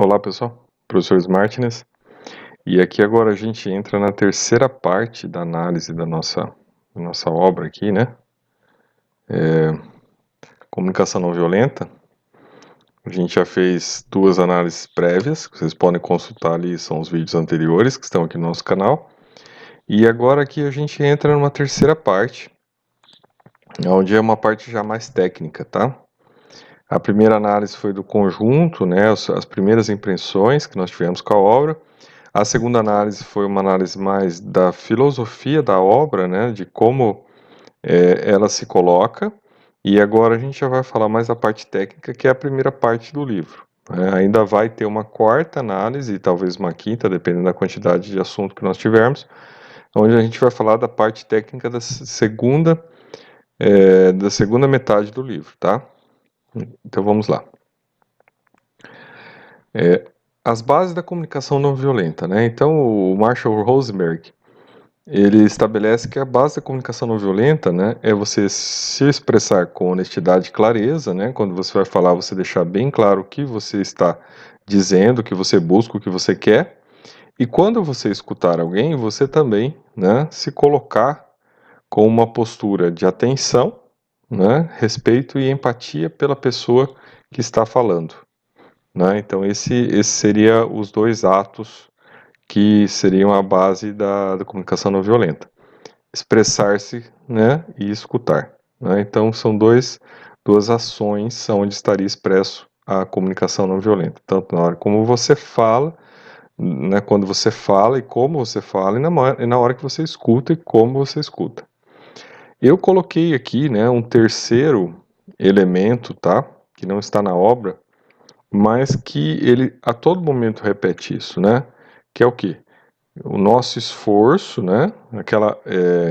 Olá pessoal, professor Martins, e aqui agora a gente entra na terceira parte da análise da nossa obra aqui, né? Comunicação não violenta. A gente já fez duas análises prévias, que vocês podem consultar ali, são os vídeos anteriores que estão aqui no nosso canal. E agora aqui a gente entra numa terceira parte, onde é uma parte já mais técnica, tá? A primeira análise foi do conjunto, né, as primeiras impressões que nós tivemos com a obra. A segunda análise foi uma análise mais da filosofia da obra, né, de como ela se coloca. E agora a gente já vai falar mais da parte técnica, que é a primeira parte do livro. Ainda vai ter uma quarta análise, e talvez uma quinta, dependendo da quantidade de assunto que nós tivermos, onde a gente vai falar da parte técnica da segunda metade do livro, tá? Então vamos lá. As bases da comunicação não violenta, né? Então o Marshall Rosenberg, ele estabelece que a base da comunicação não violenta, né, é você se expressar com honestidade e clareza, né? Quando você vai falar, você deixar bem claro o que você está dizendo, o que você busca, o que você quer. E quando você escutar alguém, você também, né, se colocar com uma postura de atenção, né, respeito e empatia pela pessoa que está falando, né? Então esse seria os dois atos que seriam a base da comunicação não violenta: expressar-se, né, e escutar, né? Então são duas ações onde estaria expresso a comunicação não violenta, tanto na hora como você fala, né, quando você fala e como você fala, e na hora que você escuta e como você escuta. Eu coloquei aqui, né, um terceiro elemento, tá, que não está na obra, mas que ele a todo momento repete isso, né, que é o quê? O nosso esforço, né?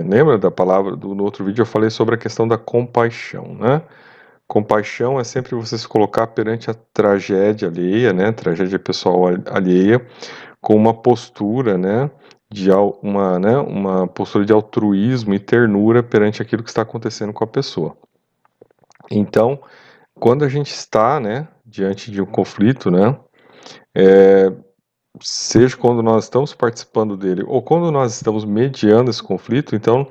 Lembra da palavra no outro vídeo eu falei sobre a questão da compaixão, né? Compaixão é sempre você se colocar perante a tragédia alheia, né? Tragédia pessoal alheia, com uma postura, né? Uma postura de altruísmo e ternura perante aquilo que está acontecendo com a pessoa. Então, quando a gente está, né? Diante de um conflito, né? Seja quando nós estamos participando dele ou quando nós estamos mediando esse conflito, então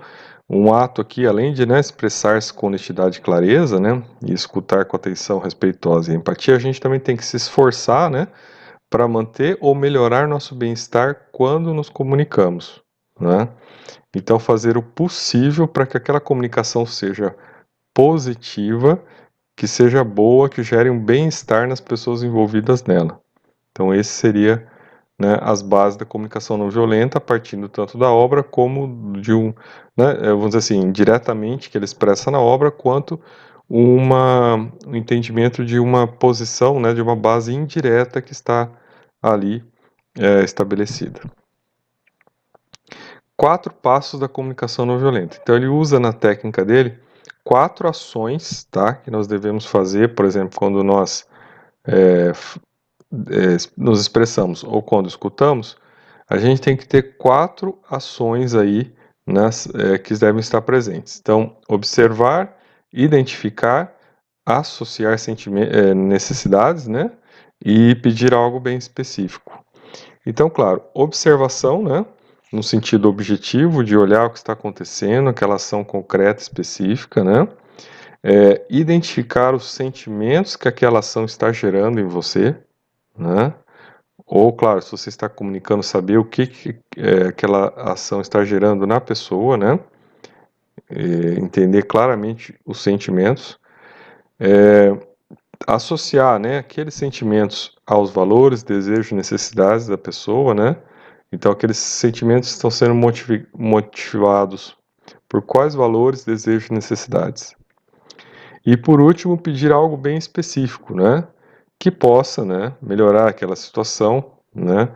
um ato aqui, além de, né, expressar-se com honestidade e clareza, né, e escutar com atenção respeitosa e empatia, a gente também tem que se esforçar, né, para manter ou melhorar nosso bem-estar quando nos comunicamos, né? Então fazer o possível para que aquela comunicação seja positiva, que seja boa, que gere um bem-estar nas pessoas envolvidas nela. Então esse seria, né, as bases da comunicação não violenta, partindo tanto da obra como de né, vamos dizer assim, diretamente que ele expressa na obra, quanto um entendimento de uma posição, né, de uma base indireta que está ali estabelecida. 4 passos da comunicação não violenta. Então ele usa na técnica dele 4 ações, tá, que nós devemos fazer, por exemplo, quando nós nos expressamos ou quando escutamos. A gente tem que ter 4 ações aí, né, que devem estar presentes. Então, observar, identificar, associar necessidades, né, e pedir algo bem específico. Então, claro, observação, né, no sentido objetivo de olhar o que está acontecendo, aquela ação concreta específica, né, identificar os sentimentos que aquela ação está gerando em você, né, ou, claro, se você está comunicando, saber o que aquela ação está gerando na pessoa, né? Entender claramente os sentimentos. Associar, né, aqueles sentimentos aos valores, desejos e necessidades da pessoa, né? Então, aqueles sentimentos estão sendo motivados por quais valores, desejos e necessidades. E, por último, pedir algo bem específico, né? Que possa, né, melhorar aquela situação, né?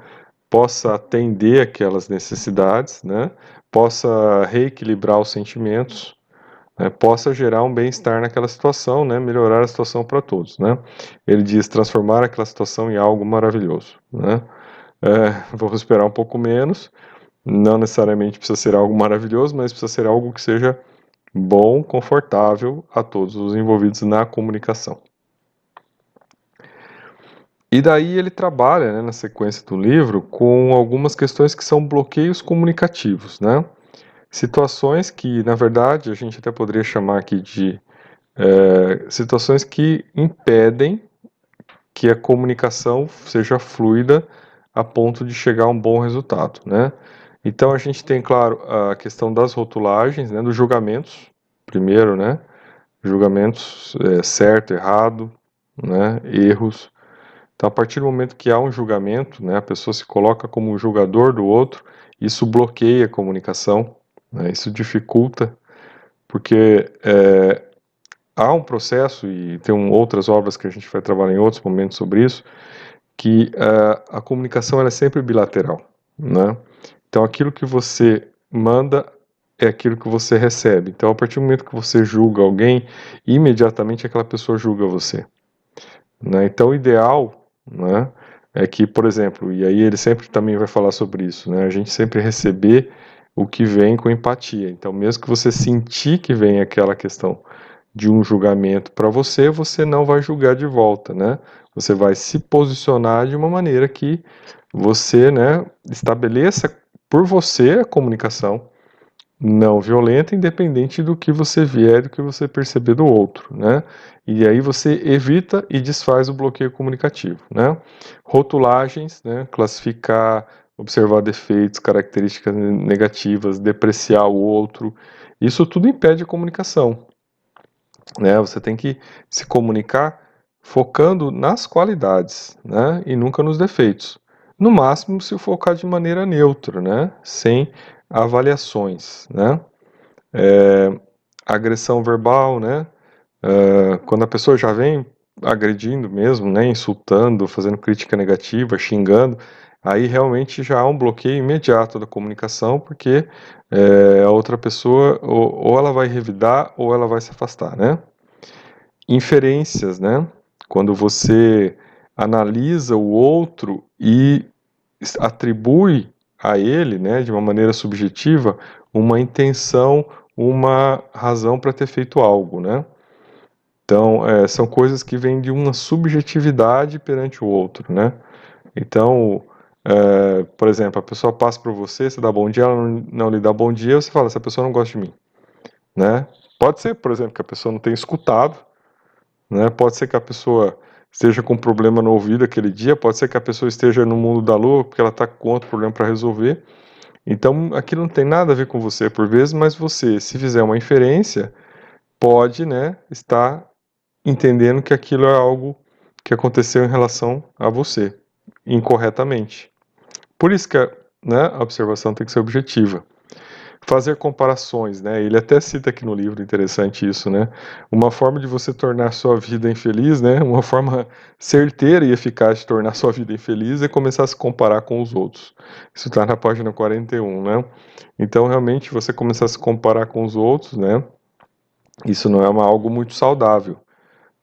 Possa atender aquelas necessidades, né? Possa reequilibrar os sentimentos, né? Possa gerar um bem-estar naquela situação, né? Melhorar a situação para todos, né? Ele diz transformar aquela situação em algo maravilhoso, né? Vamos esperar um pouco menos, não necessariamente precisa ser algo maravilhoso, mas precisa ser algo que seja bom, confortável a todos os envolvidos na comunicação. E daí ele trabalha, né, na sequência do livro, com algumas questões que são bloqueios comunicativos, né? Situações que, na verdade, a gente até poderia chamar aqui de situações que impedem que a comunicação seja fluida a ponto de chegar a um bom resultado, né? Então a gente tem, claro, a questão das rotulagens, né, dos julgamentos, primeiro, né? Julgamentos certo, errado, né? Erros. Então, a partir do momento que há um julgamento, né, a pessoa se coloca como um julgador do outro, isso bloqueia a comunicação, né, isso dificulta, porque há um processo, e tem outras obras que a gente vai trabalhar em outros momentos sobre isso, que a comunicação ela é sempre bilateral, né? Então, aquilo que você manda é aquilo que você recebe. Então, a partir do momento que você julga alguém, imediatamente aquela pessoa julga você, né? Então, o ideal, né, é que, por exemplo, e aí ele sempre também vai falar sobre isso, né, a gente sempre receber o que vem com empatia. Então, mesmo que você sentir que vem aquela questão de um julgamento para você, você não vai julgar de volta, né? Você vai se posicionar de uma maneira que você, né, estabeleça por você a comunicação não violenta, independente do que você vier, do que você perceber do outro, né? E aí você evita e desfaz o bloqueio comunicativo, né? Rotulagens, né? Classificar, observar defeitos, características negativas, depreciar o outro, isso tudo impede a comunicação, né? Você tem que se comunicar focando nas qualidades, né? E nunca nos defeitos. No máximo, se focar de maneira neutra, né? Sem avaliações, né? Agressão verbal, né? Quando a pessoa já vem agredindo mesmo, né? Insultando, fazendo crítica negativa, xingando, aí realmente já há um bloqueio imediato da comunicação, porque a outra pessoa ou ela vai revidar ou ela vai se afastar, né? Inferências, né? Quando você analisa o outro e atribui a ele, né, de uma maneira subjetiva, uma intenção, uma razão para ter feito algo, né? Então, são coisas que vêm de uma subjetividade perante o outro, né? Então, por exemplo, a pessoa passa por você, você dá bom dia, ela não lhe dá bom dia, você fala, essa pessoa não gosta de mim, né? Pode ser, por exemplo, que a pessoa não tenha escutado, né? Pode ser que a pessoa esteja com um problema no ouvido aquele dia, pode ser que a pessoa esteja no mundo da lua porque ela está com outro problema para resolver. Então, aquilo não tem nada a ver com você por vezes, mas você, se fizer uma inferência, pode, né, estar entendendo que aquilo é algo que aconteceu em relação a você, incorretamente. Por isso que né, a observação tem que ser objetiva. Fazer comparações, né? Ele até cita aqui no livro, interessante isso, né? Uma forma de você tornar sua vida infeliz, né? Uma forma certeira e eficaz de tornar sua vida infeliz é começar a se comparar com os outros. Isso está na página 41, né? Então, realmente, você começar a se comparar com os outros, né? Isso não é algo muito saudável,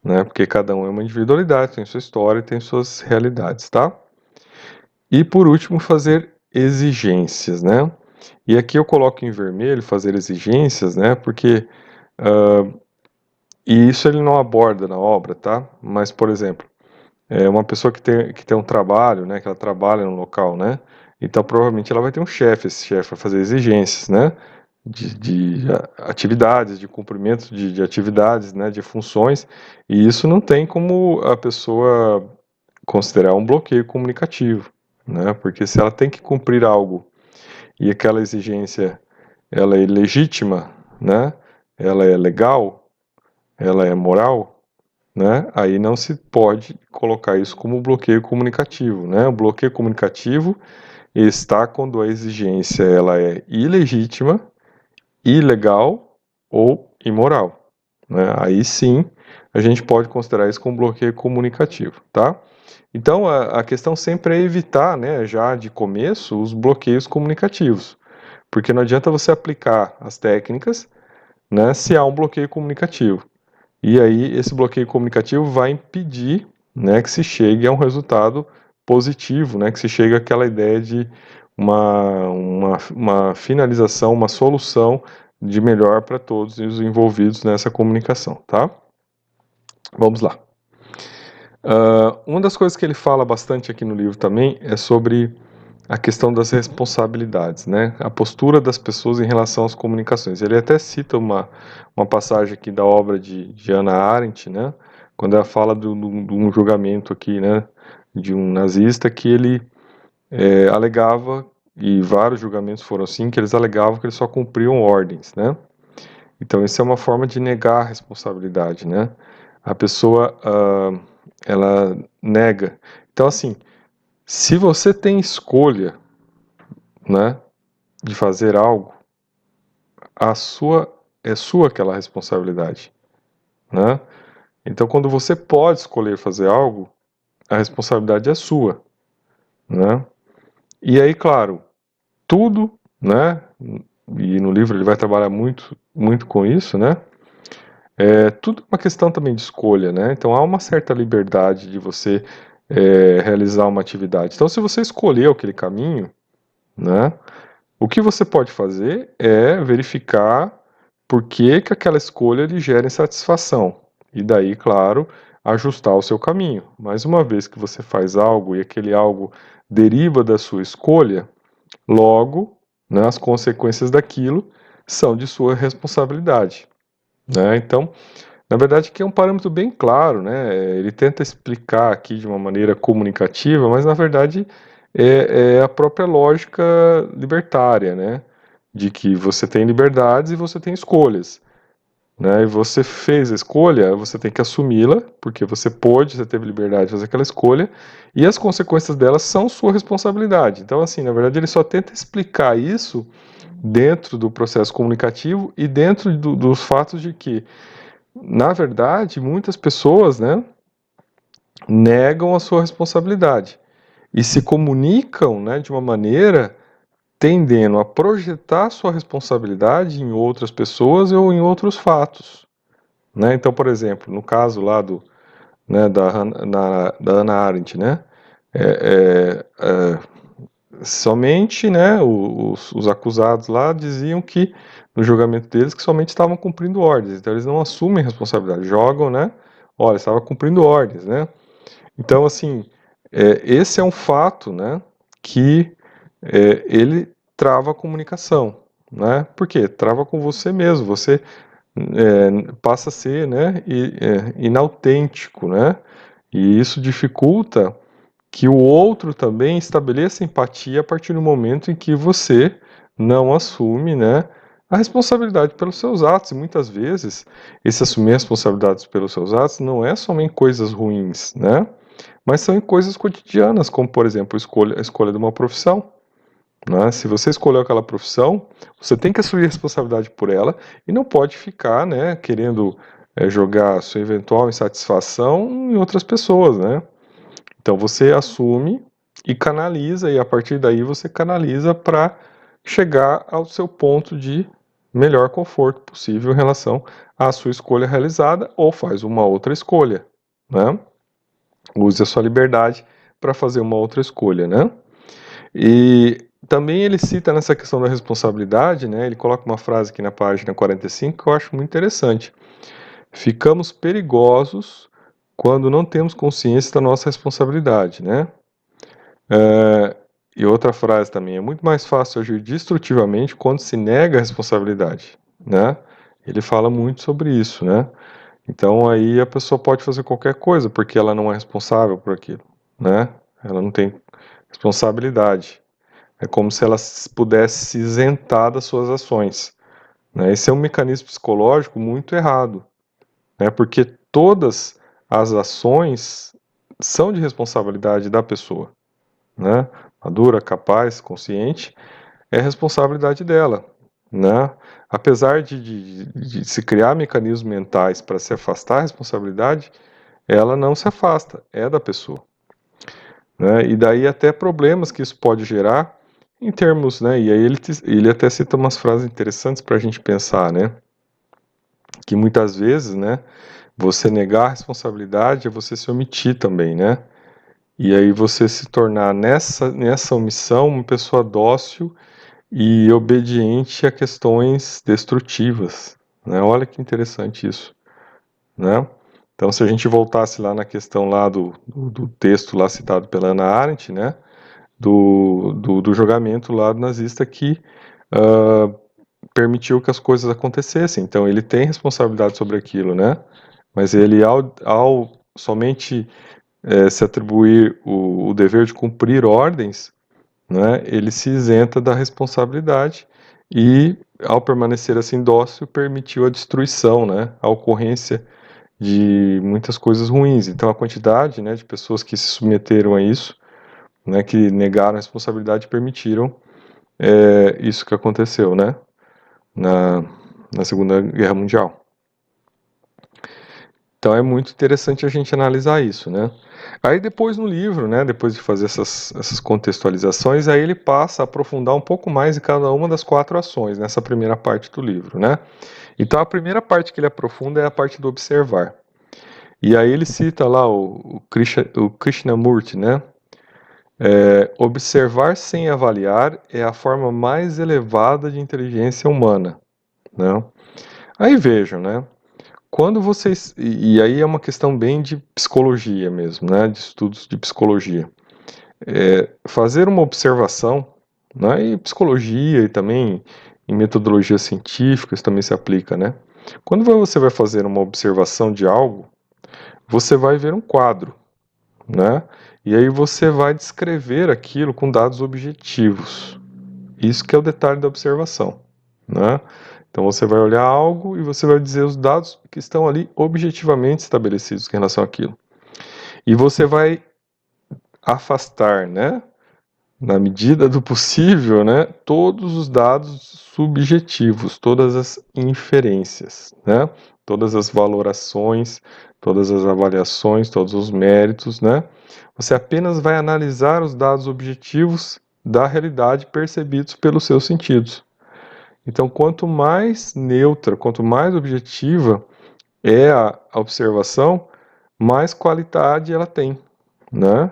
né? Porque cada um é uma individualidade, tem sua história, tem suas realidades, tá? E por último, fazer exigências, né? E aqui eu coloco em vermelho fazer exigências, né? Porque e isso ele não aborda na obra, tá? Mas, por exemplo, uma pessoa que tem um trabalho, né? Que ela trabalha no local, né? Então provavelmente ela vai ter um chefe, esse chefe vai fazer exigências, né? De atividades, de cumprimento de atividades, né? De funções, e isso não tem como a pessoa considerar um bloqueio comunicativo, né? Porque se ela tem que cumprir algo e aquela exigência ela é legítima, né? Ela é legal, ela é moral, né? Aí não se pode colocar isso como bloqueio comunicativo, né? O bloqueio comunicativo está quando a exigência ela é ilegítima, ilegal ou imoral, né? Aí sim a gente pode considerar isso como bloqueio comunicativo, tá? Então a questão sempre é evitar, né, já de começo, os bloqueios comunicativos, porque não adianta você aplicar as técnicas, né, se há um bloqueio comunicativo. E aí esse bloqueio comunicativo vai impedir, né, que se chegue a um resultado positivo, né, que se chegue àquela ideia de uma finalização, uma solução de melhor para todos os envolvidos nessa comunicação, tá? Vamos lá. Uma das coisas que ele fala bastante aqui no livro também é sobre a questão das responsabilidades, né? A postura das pessoas em relação às comunicações. Ele até cita uma passagem aqui da obra de Hannah Arendt, né? Quando ela fala de um julgamento aqui, né? De um nazista que ele alegava, e vários julgamentos foram assim, que eles alegavam que eles só cumpriam ordens, né? Então isso é uma forma de negar a responsabilidade, né? A pessoa, ela nega. Então assim, se você tem escolha, né, de fazer algo, é sua aquela responsabilidade, né? Então quando você pode escolher fazer algo, a responsabilidade é sua, né? E aí, claro, tudo, né? E no livro ele vai trabalhar muito com isso, né? É tudo uma questão também de escolha, né? Então há uma certa liberdade de você realizar uma atividade. Então, se você escolheu aquele caminho, né? O que você pode fazer é verificar por que que aquela escolha lhe gera insatisfação. E daí, claro, ajustar o seu caminho. Mas uma vez que você faz algo e aquele algo deriva da sua escolha, logo, né, as consequências daquilo são de sua responsabilidade, né? Então, na verdade, aqui é um parâmetro bem claro, né? Ele tenta explicar aqui de uma maneira comunicativa, mas na verdade é a própria lógica libertária, né? De que você tem liberdades e você tem escolhas, né? E você fez a escolha, você tem que assumi-la, porque você pôde, você teve liberdade de fazer aquela escolha, e as consequências delas são sua responsabilidade. Então, assim, na verdade, ele só tenta explicar isso dentro do processo comunicativo e dentro dos fatos de que na verdade, muitas pessoas, né, negam a sua responsabilidade e se comunicam, né, de uma maneira tendendo a projetar sua responsabilidade em outras pessoas ou em outros fatos, né? Então, por exemplo, no caso lá né, da Hannah Arendt, né, é, é, é, somente, né, os acusados lá diziam que no julgamento deles que somente estavam cumprindo ordens, então eles não assumem responsabilidade, jogam, né? Olha, estava cumprindo ordens, né? Então, assim, esse é um fato, né, que ele trava a comunicação, né? Por quê? Trava com você mesmo, você passa a ser, né, inautêntico, né? E isso dificulta que o outro também estabeleça empatia a partir do momento em que você não assume, né, a responsabilidade pelos seus atos. E muitas vezes, esse assumir responsabilidades pelos seus atos não é somente coisas ruins, né, mas são em coisas cotidianas, como, por exemplo, a escolha de uma profissão. Né? Se você escolheu aquela profissão, você tem que assumir a responsabilidade por ela e não pode ficar, né, querendo jogar sua eventual insatisfação em outras pessoas, né? Então você assume e canaliza, e a partir daí você canaliza para chegar ao seu ponto de melhor conforto possível em relação à sua escolha realizada, ou faz uma outra escolha, né? Use a sua liberdade para fazer uma outra escolha, né? E também ele cita nessa questão da responsabilidade, né? Ele coloca uma frase aqui na página 45 que eu acho muito interessante. Ficamos perigosos quando não temos consciência da nossa responsabilidade, né? E outra frase também, é muito mais fácil agir destrutivamente quando se nega a responsabilidade, né? Ele fala muito sobre isso, né? Então aí a pessoa pode fazer qualquer coisa porque ela não é responsável por aquilo, né? Ela não tem responsabilidade. É como se ela pudesse se isentar das suas ações, né? Esse é um mecanismo psicológico muito errado, né? Porque todas as ações são de responsabilidade da pessoa, né? Madura, capaz, consciente, é responsabilidade dela, né? Apesar de se criar mecanismos mentais para se afastar da responsabilidade, ela não se afasta, é da pessoa, né? E daí até problemas que isso pode gerar em termos, né? E aí ele até cita umas frases interessantes para a gente pensar, né? Que muitas vezes, né? Você negar a responsabilidade é você se omitir também, né? E aí você se tornar nessa omissão uma pessoa dócil e obediente a questões destrutivas, né? Olha que interessante isso, né? Então, se a gente voltasse lá na questão lá do texto lá citado pela Hannah Arendt, né, do julgamento lá do nazista que permitiu que as coisas acontecessem. Então, ele tem responsabilidade sobre aquilo, né? Mas ele, ao somente se atribuir o dever de cumprir ordens, né, ele se isenta da responsabilidade e, ao permanecer assim dócil, permitiu a destruição, né, a ocorrência de muitas coisas ruins. Então, a quantidade, né, de pessoas que se submeteram a isso, né, que negaram a responsabilidade, permitiram isso que aconteceu, né, na Segunda Guerra Mundial. Então é muito interessante a gente analisar isso, né? Aí depois no livro, né, depois de fazer essas contextualizações, aí ele passa a aprofundar um pouco mais em cada uma das 4 ações, nessa primeira parte do livro, né? Então a primeira parte que ele aprofunda é a parte do observar. E aí ele cita lá o Krishnamurti, né? Observar sem avaliar é a forma mais elevada de inteligência humana, né? Aí vejam, né? Quando vocês. E aí é uma questão bem de psicologia mesmo, né? De estudos de psicologia. Fazer uma observação, né? E psicologia e também em metodologias científicas também se aplica, né? Quando você vai fazer uma observação de algo, você vai ver um quadro, né? E aí você vai descrever aquilo com dados objetivos. Isso que é o detalhe da observação, né? Então você vai olhar algo e você vai dizer os dados que estão ali objetivamente estabelecidos em relação àquilo. E você vai afastar, né, na medida do possível, né, todos os dados subjetivos, todas as inferências, né, todas as valorações, todas as avaliações, todos os méritos, né. Você apenas vai analisar os dados objetivos da realidade percebidos pelos seus sentidos. Então, quanto mais neutra, quanto mais objetiva é a observação, mais qualidade ela tem, né?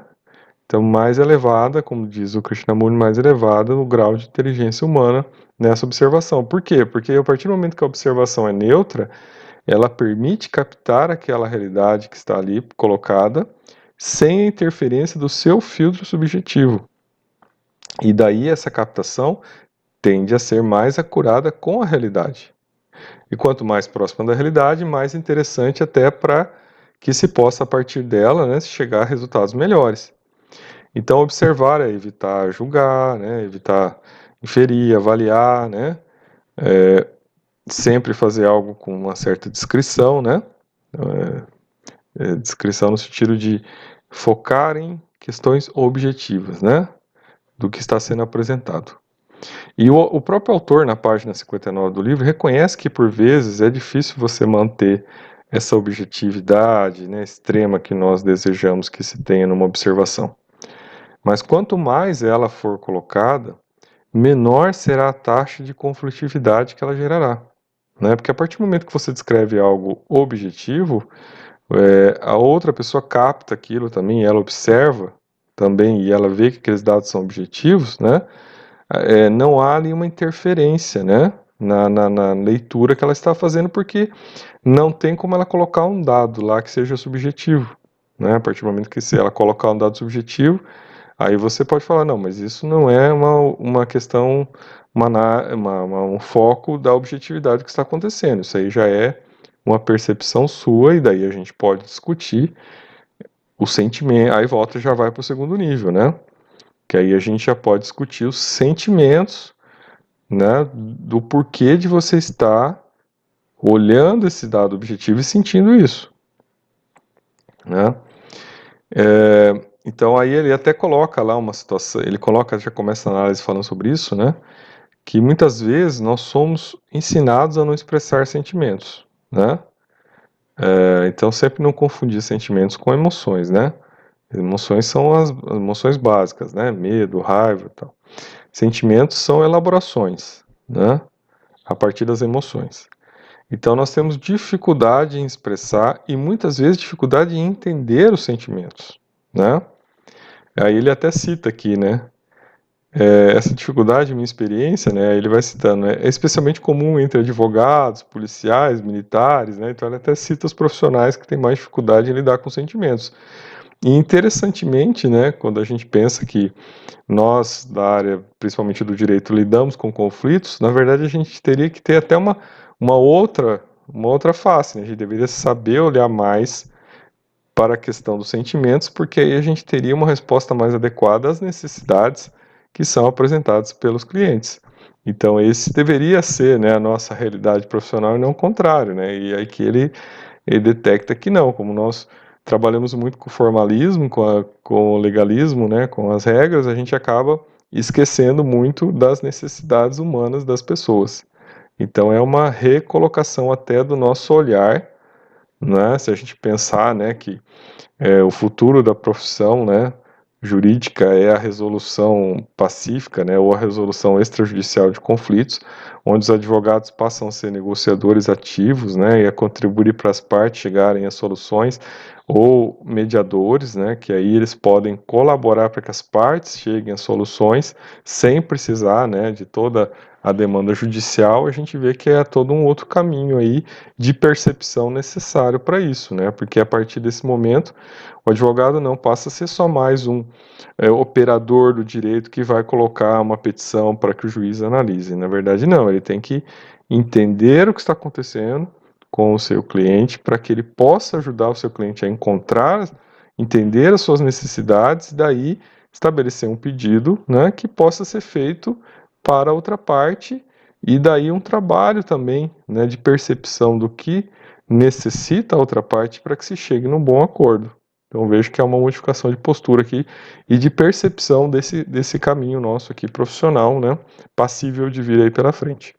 Então, mais elevada, como diz o Krishnamurti, mais elevada o grau de inteligência humana nessa observação. Por quê? Porque a partir do momento que a observação é neutra, ela permite captar aquela realidade que está ali colocada, sem a interferência do seu filtro subjetivo. E daí essa captação tende a ser mais acurada com a realidade. E quanto mais próxima da realidade, mais interessante até para que se possa, a partir dela, né, chegar a resultados melhores. Então, observar é evitar julgar, né, evitar inferir, avaliar, né, sempre fazer algo com uma certa discrição, né, discrição no sentido de focar em questões objetivas, né, do que está sendo apresentado. E o próprio autor, na página 59 do livro, reconhece que, por vezes, é difícil você manter essa objetividade, né, extrema que nós desejamos que se tenha numa observação. Mas quanto mais ela for colocada, menor será a taxa de conflitividade que ela gerará. Né? Porque a partir do momento que você descreve algo objetivo, a outra pessoa capta aquilo também, ela observa também e ela vê que aqueles dados são objetivos, né? Não há nenhuma interferência, né, na leitura que ela está fazendo, porque não tem como ela colocar um dado lá que seja subjetivo, né, a partir do momento que se ela colocar um dado subjetivo, aí você pode falar, não, mas isso não é uma questão, um foco da objetividade que está acontecendo, isso aí já é uma percepção sua, e daí a gente pode discutir o sentimento, aí volta e já vai para o segundo nível, né, que aí a gente já pode discutir os sentimentos, né, do porquê de você estar olhando esse dado objetivo e sentindo isso, né? Então aí ele até coloca lá uma situação, ele coloca, já começa a análise falando sobre isso, né? Que muitas vezes nós somos ensinados a não expressar sentimentos, né? Então sempre não confundir sentimentos com emoções, né? Emoções são as emoções básicas, né? Medo, raiva, tal. Sentimentos são elaborações, né? A partir das emoções. Então nós temos dificuldade em expressar e muitas vezes dificuldade em entender os sentimentos, né? Aí ele até cita aqui, né? essa dificuldade, minha experiência, né, ele vai citando, é especialmente comum entre advogados, policiais, militares, né, então ele até cita os profissionais que têm mais dificuldade em lidar com sentimentos. E interessantemente, né, quando a gente pensa que nós, da área, principalmente do direito, lidamos com conflitos, na verdade a gente teria que ter até uma outra face, né? A gente deveria saber olhar mais para a questão dos sentimentos, porque aí a gente teria uma resposta mais adequada às necessidades que são apresentadas pelos clientes. Então, esse deveria ser, né, a nossa realidade profissional e não o contrário, né? E aí que ele detecta que não, como nós trabalhamos muito com o formalismo, com o legalismo, né, com as regras, a gente acaba esquecendo muito das necessidades humanas das pessoas. Então é uma recolocação até do nosso olhar, né, se a gente pensar, né, que o futuro da profissão, né, jurídica é a resolução pacífica, né, ou a resolução extrajudicial de conflitos, onde os advogados passam a ser negociadores ativos, né, e a contribuir para as partes chegarem a soluções, ou mediadores, né, que aí eles podem colaborar para que as partes cheguem a soluções sem precisar, né, de toda a demanda judicial. A gente vê que é todo um outro caminho aí de percepção necessário para isso, né, porque a partir desse momento o advogado não passa a ser só mais um operador do direito que vai colocar uma petição para que o juiz analise. Na verdade, não, ele tem que entender o que está acontecendo com o seu cliente para que ele possa ajudar o seu cliente a encontrar, entender as suas necessidades e daí estabelecer um pedido, né, que possa ser feito para a outra parte e daí um trabalho também, né, de percepção do que necessita a outra parte para que se chegue num bom acordo. Então vejo que é uma modificação de postura aqui e de percepção desse caminho nosso aqui profissional, né, passível de vir aí pela frente.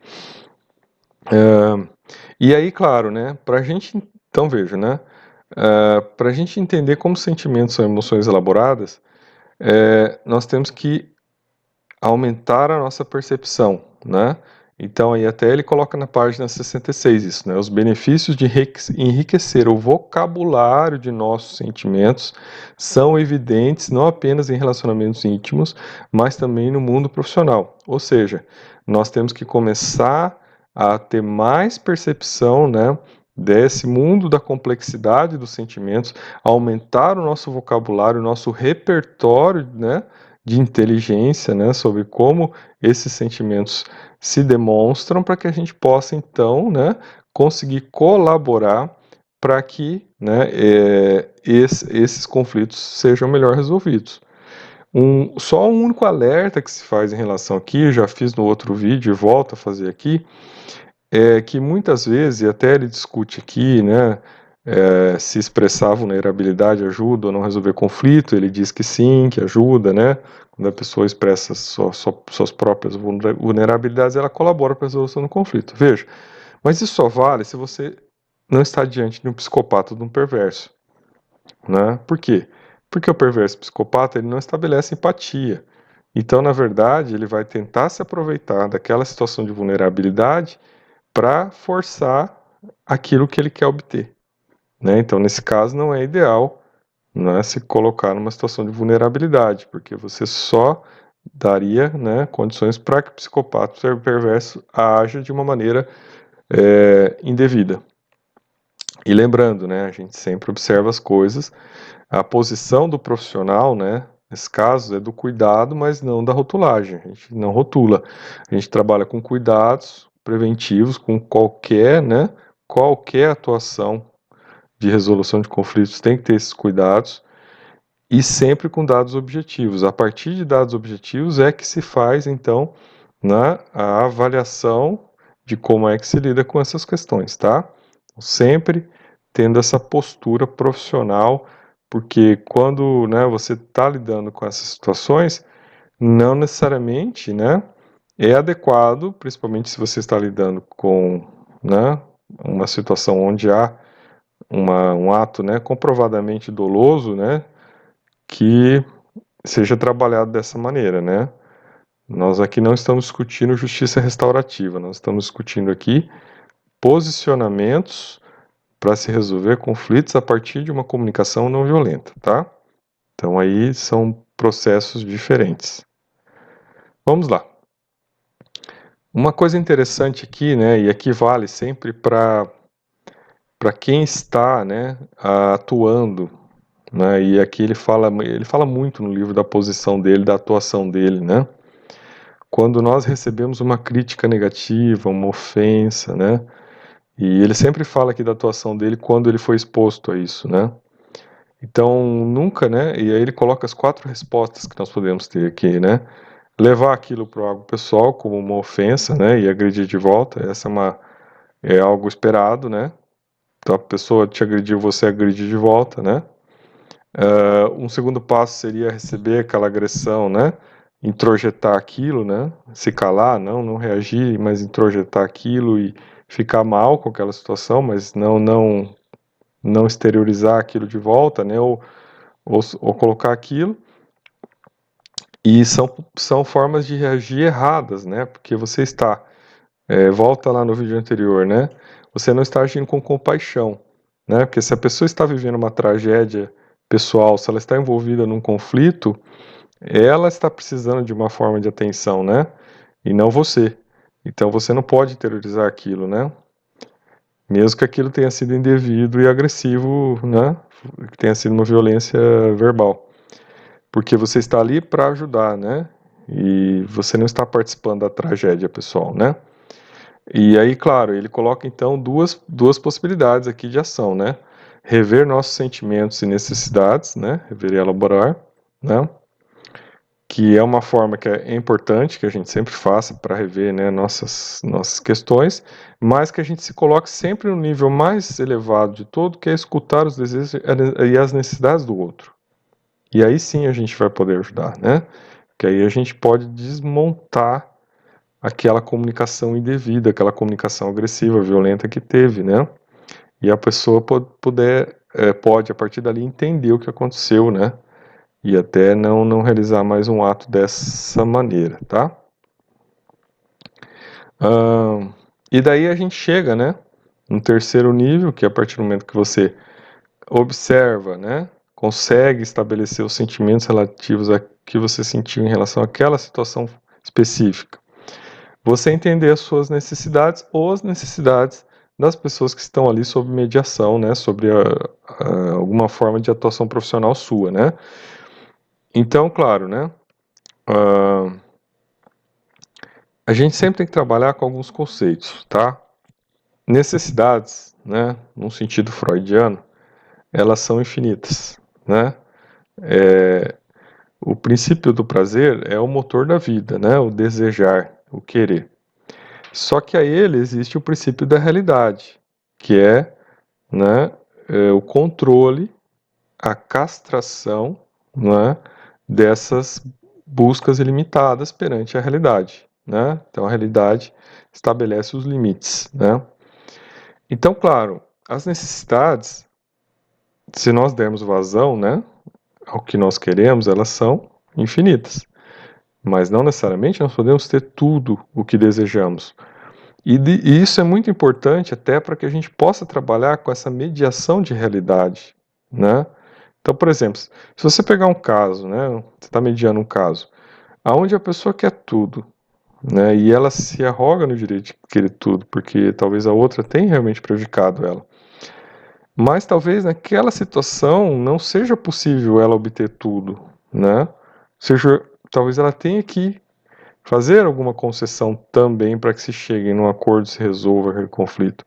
E aí, claro, né, para a gente, então veja, né, para a gente entender como sentimentos são emoções elaboradas, nós temos que aumentar a nossa percepção, né? Então aí até ele coloca na página 66 isso, né? Os benefícios de enriquecer o vocabulário de nossos sentimentos são evidentes não apenas em relacionamentos íntimos, mas também no mundo profissional. Ou seja, nós temos que começar a ter mais percepção, né, desse mundo da complexidade dos sentimentos, aumentar o nosso vocabulário, o nosso repertório, né, de inteligência, né, sobre como esses sentimentos se demonstram para que a gente possa então, né, conseguir colaborar para que, né, esses conflitos sejam melhor resolvidos. Só um único alerta que se faz em relação aqui, já fiz no outro vídeo e volto a fazer aqui, é que muitas vezes, e até ele discute aqui, né, se expressar vulnerabilidade ajuda ou não resolver conflito, ele diz que sim, que ajuda, né, quando a pessoa expressa suas próprias vulnerabilidades, ela colabora para a resolução do conflito. Veja, mas isso só vale se você não está diante de um psicopata ou de um perverso, né? Por quê? Porque o perverso psicopata, ele não estabelece empatia. Então, na verdade, ele vai tentar se aproveitar daquela situação de vulnerabilidade para forçar aquilo que ele quer obter, né? Então, nesse caso, não é ideal, né, se colocar numa situação de vulnerabilidade, porque você só daria, né, condições para que o psicopata perverso haja de uma maneira indevida. E lembrando, né, a gente sempre observa as coisas, a posição do profissional, né, nesse caso é do cuidado, mas não da rotulagem. A gente não rotula, a gente trabalha com cuidados preventivos, com qualquer, né, qualquer atuação de resolução de conflitos tem que ter esses cuidados e sempre com dados objetivos. A partir de dados objetivos é que se faz, então, né, a avaliação de como é que se lida com essas questões, tá? Sempre tendo essa postura profissional, porque quando, né, você está lidando com essas situações, não necessariamente, né, é adequado, principalmente se você está lidando com, né, uma situação onde há um ato, né, comprovadamente doloso, né, que seja trabalhado dessa maneira, né. Nós aqui não estamos discutindo justiça restaurativa, nós estamos discutindo aqui posicionamentos para se resolver conflitos a partir de uma comunicação não violenta, tá? Então aí são processos diferentes. Vamos lá. Uma coisa interessante aqui, né, e aqui vale sempre para quem está, né, atuando, né, e aqui ele fala muito no livro da posição dele, da atuação dele, né, quando nós recebemos uma crítica negativa, uma ofensa, né, e ele sempre fala aqui da atuação dele quando ele foi exposto a isso, né, então nunca, né, e aí ele coloca as 4 respostas que nós podemos ter aqui, né, levar aquilo para algo pessoal, como uma ofensa, né, e agredir de volta, essa é algo esperado, né, então a pessoa te agrediu, você agride de volta, né, um segundo passo seria receber aquela agressão, né, introjetar aquilo, né, se calar, não reagir, mas introjetar aquilo e ficar mal com aquela situação, mas não exteriorizar aquilo de volta, né, ou colocar aquilo. E são formas de reagir erradas, né? Porque você está, volta lá no vídeo anterior, né? Você não está agindo com compaixão, né? Porque se a pessoa está vivendo uma tragédia pessoal, se ela está envolvida num conflito, ela está precisando de uma forma de atenção, né? E não você. Então você não pode terrorizar aquilo, né? Mesmo que aquilo tenha sido indevido e agressivo, né? Que tenha sido uma violência verbal. Porque você está ali para ajudar, né? E você não está participando da tragédia pessoal, né? E aí, claro, ele coloca então duas possibilidades aqui de ação, né? Rever nossos sentimentos e necessidades, né? Rever e elaborar, né? Que é uma forma que é importante que a gente sempre faça para rever, né, nossas questões, mas que a gente se coloque sempre no nível mais elevado de todo, que é escutar os desejos e as necessidades do outro. E aí sim a gente vai poder ajudar, né? Que aí a gente pode desmontar aquela comunicação indevida, aquela comunicação agressiva, violenta que teve, né? E a pessoa pode, a partir dali, entender o que aconteceu, né? E até não realizar mais um ato dessa maneira, tá? E daí a gente chega, né? No terceiro nível, que é a partir do momento que você observa, né? Consegue estabelecer os sentimentos relativos a que você sentiu em relação àquela situação específica. Você entender as suas necessidades ou as necessidades das pessoas que estão ali sob mediação, né? Sobre alguma forma de atuação profissional sua, né? Então, claro, né? A gente sempre tem que trabalhar com alguns conceitos, tá? Necessidades, né? Num sentido freudiano, elas são infinitas, né? O princípio do prazer é o motor da vida, né? O desejar, o querer. Só que a ele existe o princípio da realidade, que é, né, o controle, a castração, né, dessas buscas ilimitadas perante a realidade, né? Então a realidade estabelece os limites, né? Então, claro, as necessidades, se nós dermos vazão, né, ao que nós queremos, elas são infinitas. Mas não necessariamente nós podemos ter tudo o que desejamos. E isso é muito importante até para que a gente possa trabalhar com essa mediação de realidade, né? Então, por exemplo, se você pegar um caso, né, você está mediando um caso, aonde a pessoa quer tudo, né, e ela se arroga no direito de querer tudo, porque talvez a outra tenha realmente prejudicado ela. Mas talvez naquela situação não seja possível ela obter tudo, né? Talvez ela tenha que fazer alguma concessão também para que se chegue num acordo e se resolva aquele conflito.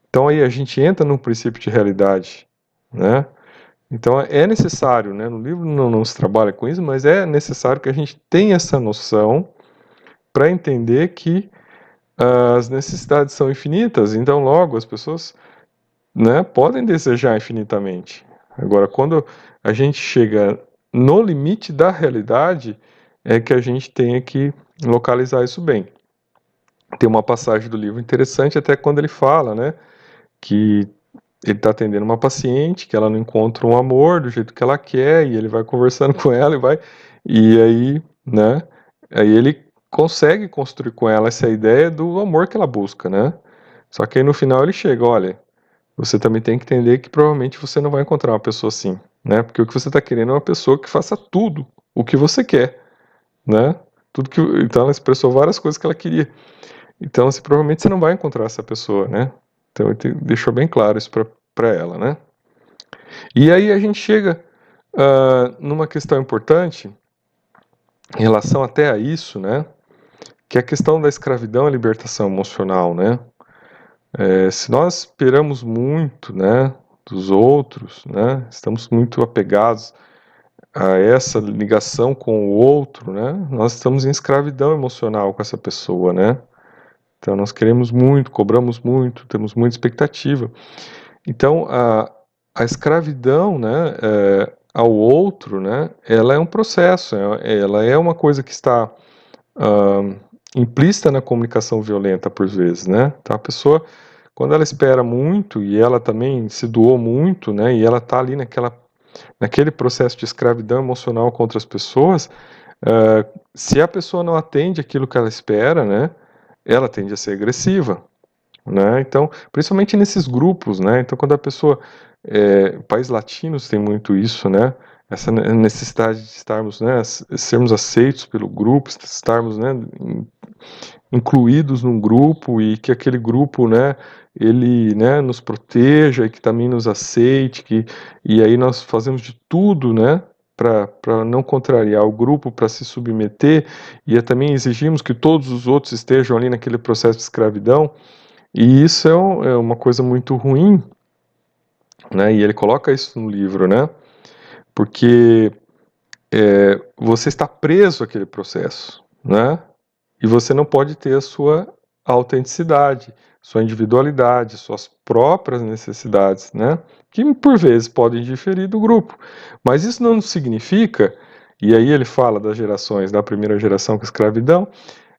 Então aí a gente entra num princípio de realidade, né? Então é necessário, né? No livro não se trabalha com isso, mas é necessário que a gente tenha essa noção para entender que as necessidades são infinitas, então logo as pessoas, né, podem desejar infinitamente. Agora, quando a gente chega no limite da realidade, é que a gente tem que localizar isso bem. Tem uma passagem do livro interessante, até quando ele fala, né, que ele está atendendo uma paciente, que ela não encontra um amor do jeito que ela quer, e ele vai conversando com ela e aí, né, aí ele consegue construir com ela essa ideia do amor que ela busca, né, só que aí no final ele chega, olha, você também tem que entender que provavelmente você não vai encontrar uma pessoa assim, né? Porque o que você está querendo é uma pessoa que faça tudo o que você quer, né? Então ela expressou várias coisas que ela queria. Então, assim, provavelmente você não vai encontrar essa pessoa, né? Então ele deixou bem claro isso para ela, né? E aí a gente chega numa questão importante em relação até a isso, né? Que é a questão da escravidão e libertação emocional, né? Se nós esperamos muito, né, dos outros, né? Estamos muito apegados a essa ligação com o outro, né? Nós estamos em escravidão emocional com essa pessoa, né? Então nós queremos muito, cobramos muito, temos muita expectativa. Então a escravidão, né, ao outro, né, ela é um processo, ela é uma coisa que está implícita na comunicação violenta por vezes, né? Então a pessoa, quando ela espera muito e ela também se doou muito, né, e ela está ali naquele processo de escravidão emocional contra as pessoas, se a pessoa não atende aquilo que ela espera, né, ela tende a ser agressiva, né? Então, principalmente nesses grupos, né? Então, quando a pessoa, países latinos tem muito isso, né? Essa necessidade de estarmos, né, sermos aceitos pelo grupo, estarmos, né, incluídos num grupo e que aquele grupo, né, ele, né, nos proteja e que também nos aceite, e aí nós fazemos de tudo, né, para não contrariar o grupo, para se submeter, e também exigimos que todos os outros estejam ali naquele processo de escravidão, e isso é uma coisa muito ruim, né, e ele coloca isso no livro, né, porque você está preso àquele processo, né, e você não pode ter a sua autenticidade, sua individualidade, suas próprias necessidades, né? Que por vezes podem diferir do grupo. Mas isso não significa, e aí ele fala das gerações, da primeira geração que é a escravidão,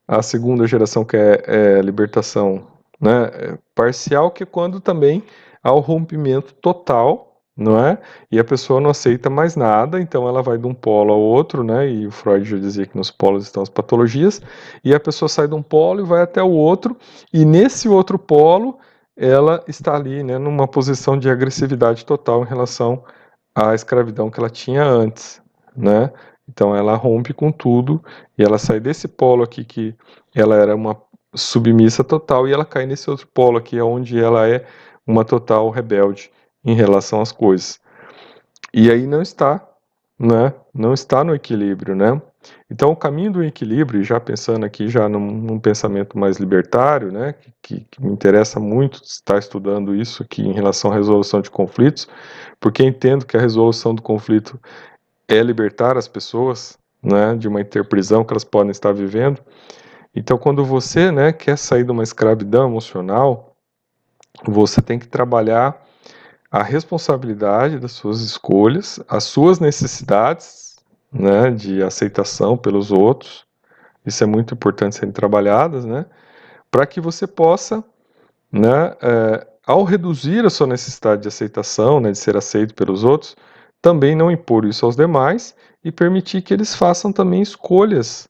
a segunda geração que é libertação, né, parcial, que é quando também há o rompimento total, não é? E a pessoa não aceita mais nada, então ela vai de um polo ao outro, né? E o Freud já dizia que nos polos estão as patologias, e a pessoa sai de um polo e vai até o outro, e nesse outro polo ela está ali, né, numa posição de agressividade total em relação à escravidão que ela tinha antes, né? Então ela rompe com tudo e ela sai desse polo aqui que ela era uma submissa total e ela cai nesse outro polo aqui, onde ela é uma total rebelde em relação às coisas. E aí não está, né? Não está no equilíbrio, né? Então o caminho do equilíbrio, já pensando aqui já num pensamento mais libertário, né? Que me interessa muito estar estudando isso aqui em relação à resolução de conflitos, porque entendo que a resolução do conflito é libertar as pessoas, né, de uma interprisão que elas podem estar vivendo. Então, quando você, né, quer sair de uma escravidão emocional, você tem que trabalhar a responsabilidade das suas escolhas, as suas necessidades, né, de aceitação pelos outros. Isso é muito importante serem trabalhadas, né, para que você possa, né, ao reduzir a sua necessidade de aceitação, né, de ser aceito pelos outros, também não impor isso aos demais e permitir que eles façam também escolhas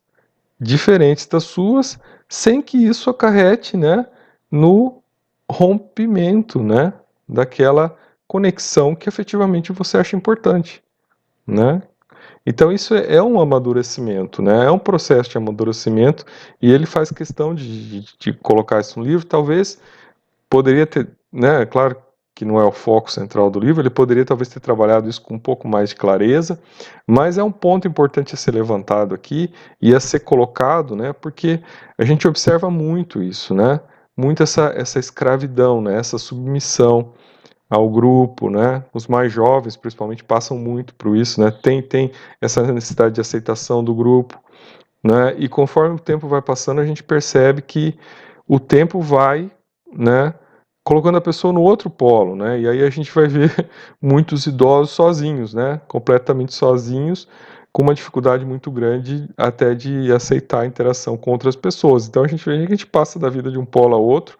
diferentes das suas, sem que isso acarrete, né, no rompimento, né, daquela conexão que efetivamente você acha importante, né? Então isso é um amadurecimento, né? É um processo de amadurecimento e ele faz questão de colocar isso no livro. Talvez poderia ter, né? Claro que não é o foco central do livro, ele poderia talvez ter trabalhado isso com um pouco mais de clareza, mas é um ponto importante a ser levantado aqui e a ser colocado, né? Porque a gente observa muito isso, né? Muito essa escravidão, né? Essa submissão ao grupo, né? Os mais jovens, principalmente, passam muito por isso, né? Tem essa necessidade de aceitação do grupo, né? E conforme o tempo vai passando, a gente percebe que o tempo vai, né, colocando a pessoa no outro polo, né? E aí a gente vai ver muitos idosos sozinhos, né? Completamente sozinhos, com uma dificuldade muito grande até de aceitar a interação com outras pessoas. Então a gente vê que a gente passa da vida de um polo ao outro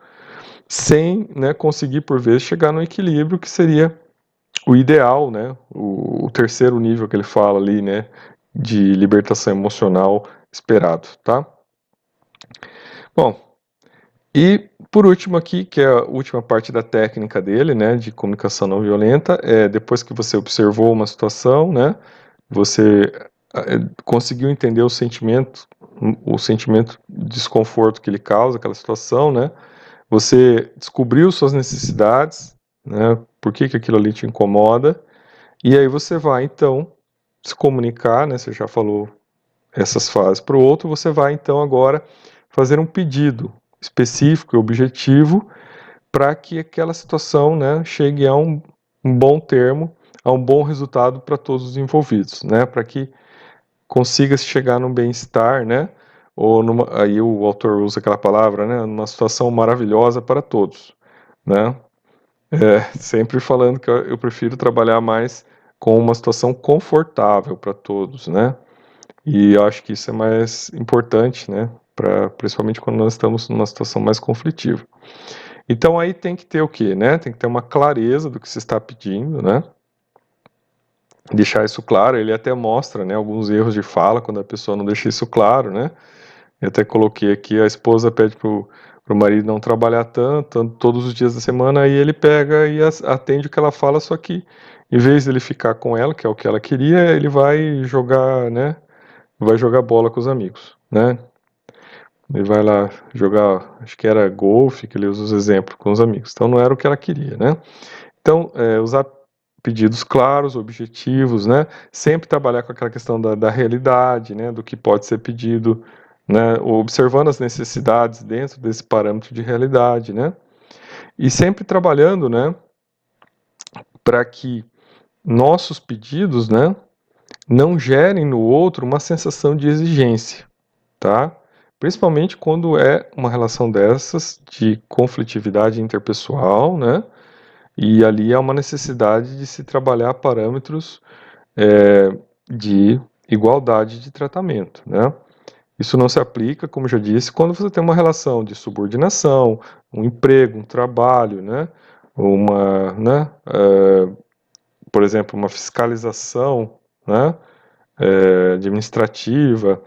sem, né, conseguir por vezes chegar no equilíbrio que seria o ideal, né? O terceiro nível que ele fala ali, né, de libertação emocional esperado, tá? Bom, e por último aqui, que é a última parte da técnica dele, né, de comunicação não violenta, depois que você observou uma situação, né, você conseguiu entender o sentimento, o sentimento de desconforto que ele causa, aquela situação, né? Você descobriu suas necessidades, né? Por que aquilo ali te incomoda, e aí você vai, então, se comunicar, né? Você já falou essas fases para o outro, você vai, então, agora fazer um pedido específico e objetivo para que aquela situação, né, chegue a um bom termo, a um bom resultado para todos os envolvidos, né? Para que consiga chegar num bem-estar, né? Ou aí o autor usa aquela palavra, né? Numa situação maravilhosa para todos, né? Sempre falando que eu prefiro trabalhar mais com uma situação confortável para todos, né? E eu acho que isso é mais importante, né? Principalmente quando nós estamos numa situação mais conflitiva. Então aí tem que ter o quê, né? Tem que ter uma clareza do que se está pedindo, né? Deixar isso claro. Ele até mostra, né, alguns erros de fala quando a pessoa não deixa isso claro, né? Eu até coloquei aqui, a esposa pede pro marido não trabalhar tanto, todos os dias da semana, aí ele pega e atende o que ela fala, só que em vez dele ficar com ela, que é o que ela queria, ele vai jogar, né? Vai jogar bola com os amigos, né? Ele vai lá jogar, acho que era golfe, que ele usa os exemplos com os amigos. Então não era o que ela queria, né? Então, usar pedidos claros, objetivos, né? Sempre trabalhar com aquela questão da realidade, né? Do que pode ser pedido, né? Observando as necessidades dentro desse parâmetro de realidade, né? E sempre trabalhando, né? Para que nossos pedidos, né? Não gerem no outro uma sensação de exigência, tá? Principalmente quando é uma relação dessas de conflitividade interpessoal, né? E ali há uma necessidade de se trabalhar parâmetros de igualdade de tratamento, né? Isso não se aplica, como já disse, quando você tem uma relação de subordinação, um emprego, um trabalho, né? Né? Por exemplo, uma fiscalização, né? Administrativa.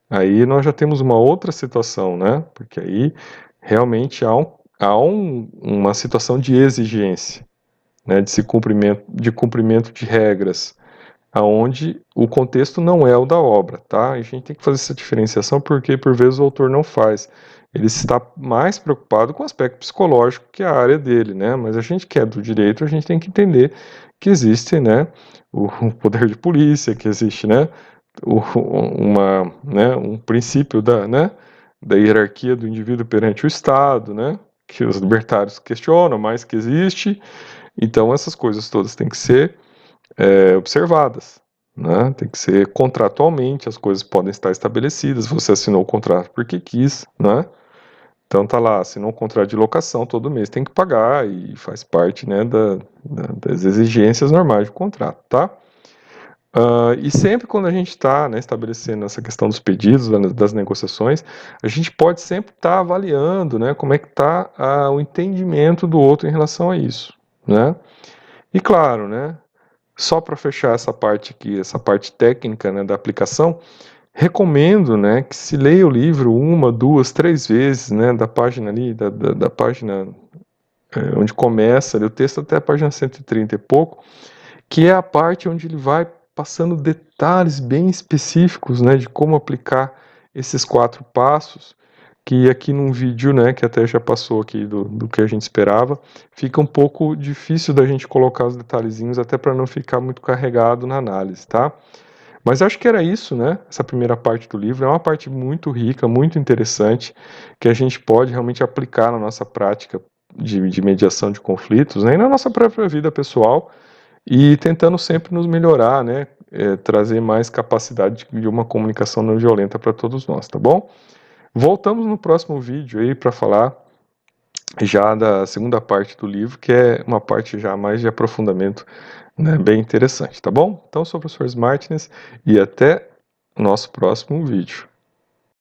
Aí nós já temos uma outra situação, né? Porque aí realmente uma situação de exigência, né? De cumprimento de regras, aonde o contexto não é o da obra, tá? A gente tem que fazer essa diferenciação porque por vezes o autor não faz. Ele está mais preocupado com o aspecto psicológico, que é a área dele, né? Mas a gente que é do direito, a gente tem que entender que existe, né, o poder de polícia, que existe, né, um princípio da hierarquia do indivíduo perante o Estado, né, que os libertários questionam, mas que existe. Então essas coisas todas têm que ser observadas, né? Tem que ser contratualmente, as coisas podem estar estabelecidas. Você assinou o contrato porque quis, né? Então tá lá, assinou um contrato de locação, todo mês tem que pagar e faz parte, né, das exigências normais do contrato, tá? E sempre quando a gente está, né, estabelecendo essa questão dos pedidos, das negociações, a gente pode sempre estar avaliando, né, como é que está o entendimento do outro em relação a isso, né? E claro, né, só para fechar essa parte aqui, essa parte técnica, né, da aplicação, recomendo, né, que se leia o livro uma, duas, três vezes, né, da página ali, da página onde começa ali, o texto até a página 130 e pouco, que é a parte onde ele vai passando detalhes bem específicos, né, de como aplicar esses 4 passos, que aqui num vídeo, né, que até já passou aqui do que a gente esperava, fica um pouco difícil da gente colocar os detalhezinhos, até para não ficar muito carregado na análise, tá? Mas acho que era isso, né? Essa primeira parte do livro é uma parte muito rica, muito interessante, que a gente pode realmente aplicar na nossa prática de mediação de conflitos, né, e na nossa própria vida pessoal, e tentando sempre nos melhorar, né? Trazer mais capacidade de uma comunicação não violenta para todos nós, tá bom? Voltamos no próximo vídeo aí para falar já da segunda parte do livro, que é uma parte já mais de aprofundamento, né, bem interessante, tá bom? Então, sou o professor Martins e até o nosso próximo vídeo.